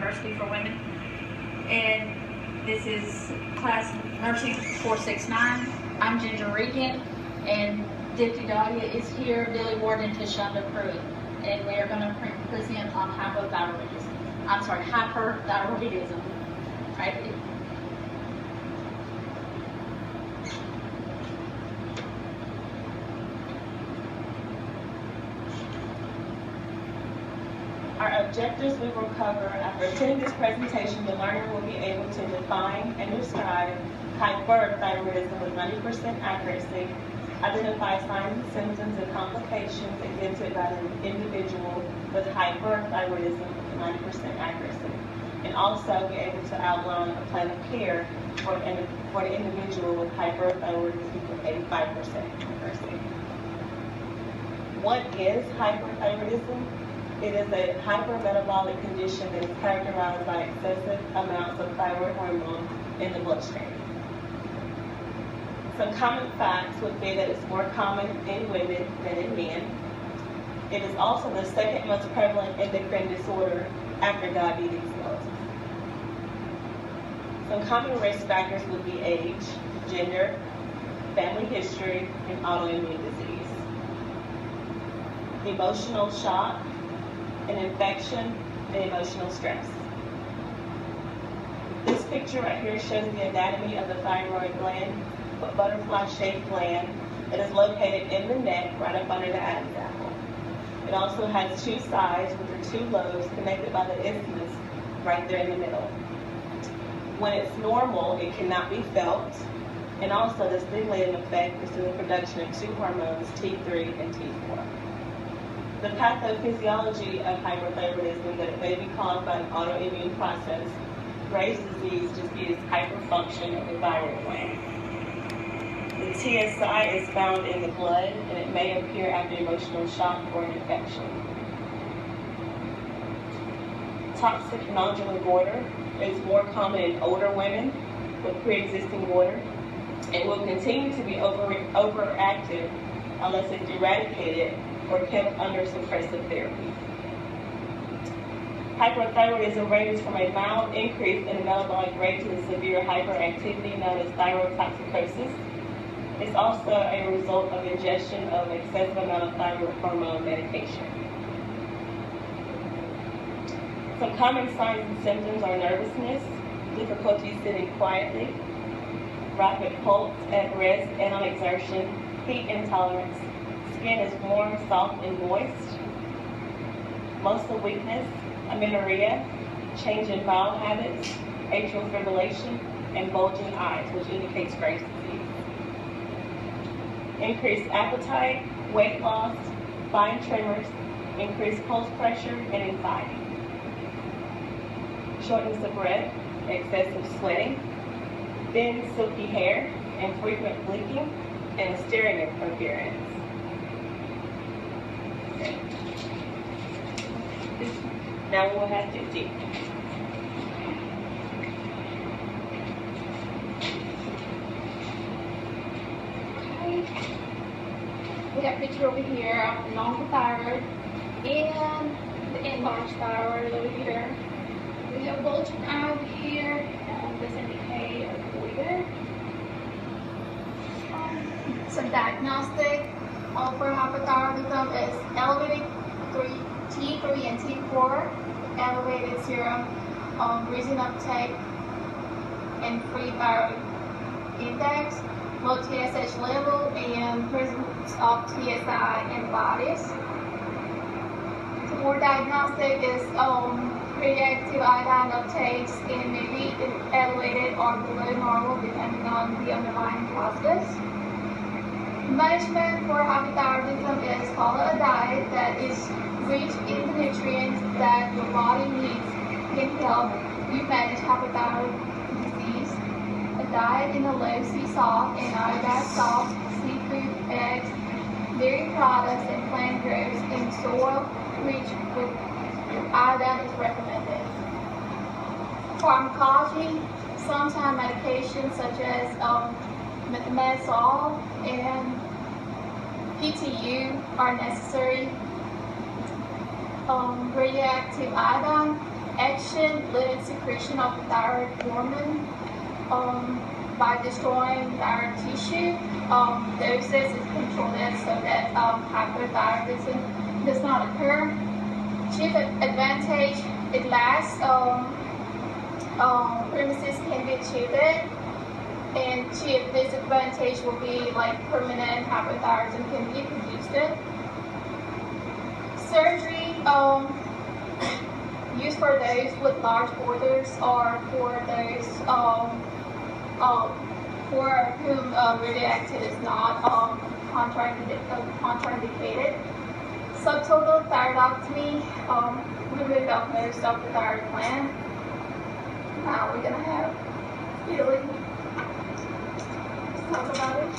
University for Women. And this is class nursing 469. I'm Ginger Regan, and Deputy Dahlia is here, Billy Ward, and Tashonda Pruitt. And we are going to present on hyperthyroidism. Right? Our objectives we will cover. After attending this presentation, the learner will be able to define and describe hyperthyroidism with 90% accuracy, identify signs and symptoms and complications exhibited by an individual with hyperthyroidism with 90% accuracy, and also be able to outline a plan of care for the individual with hyperthyroidism with 85% accuracy. What is hyperthyroidism? It is a hypermetabolic condition that is characterized by excessive amounts of thyroid hormone in the bloodstream. Some common facts would be that it's more common in women than in men. It is also the second most prevalent endocrine disorder after diabetes mellitus. Some common risk factors would be age, gender, family history, and autoimmune disease. Emotional shock, an infection, and emotional stress. This picture right here shows the anatomy of the thyroid gland, a butterfly-shaped gland that is located in the neck right up under the Adam's apple. It also has two sides with the two lobes connected by the isthmus right there in the middle. When it's normal, it cannot be felt, and also the stimulating effect is through the production of two hormones, T3 and T4. The pathophysiology of hyperthyroidism, that it may be caused by an autoimmune process. Graves' disease just is hyperfunction of the thyroid gland. The TSI is found in the blood, and it may appear after emotional shock or an infection. Toxic nodular goiter is more common in older women with pre-existing goiter. It will continue to be overactive unless it's eradicated or kept under suppressive therapy. Hyperthyroidism ranges from a mild increase in the metabolic rate to the severe hyperactivity known as thyrotoxicosis. It's also a result of ingestion of excessive amount of thyroid hormone medication. Some common signs and symptoms are nervousness, difficulty sitting quietly, rapid pulse at rest and on exertion, heat intolerance, skin is warm, soft, and moist, muscle weakness, amenorrhea, change in bowel habits, atrial fibrillation, and bulging eyes, which indicates Graves' disease. Increased appetite, weight loss, fine tremors, increased pulse pressure, and anxiety. Shortness of breath, excessive sweating, thin, silky hair, and frequent blinking, and a staring appearance. Now we'll have 50. We got a picture over here of the normal thyroid and the enlarged thyroid over here. We have bulging eye over here, and this indicates a goiter. Some diagnostic for hyperthyroidism is elevated T3 and T4, elevated serum resin uptake, and free thyroid index, low TSH level, and presence of TSI antibodies. Some more diagnostic is reactive iodine uptakes, and may be elevated or below normal depending on the underlying causes. Management for hyperthyroidism is follow a diet that is rich in the nutrients that your body needs can help you manage hyperthyroid disease. A diet in a low sea salt and iodized salt, seafood, eggs, dairy products, and plant growths in soil rich with iodine is recommended. Pharmacology, sometimes medications such as methimazole and PTU are necessary. Radioactive iodine action limits secretion of the thyroid hormone by destroying thyroid tissue. Doses is controlled so that hyperthyroidism does not occur. Chief advantage, it lasts. Premises can be achieved, and chief disadvantage will be like permanent hyperthyroidism can be produced. Surgery used for those with large borders or for those for whom radioactive is not contraindicated. Subtotal thyroidectomy, removing of most of the thyroid gland. Now we're gonna have Billy talk about it.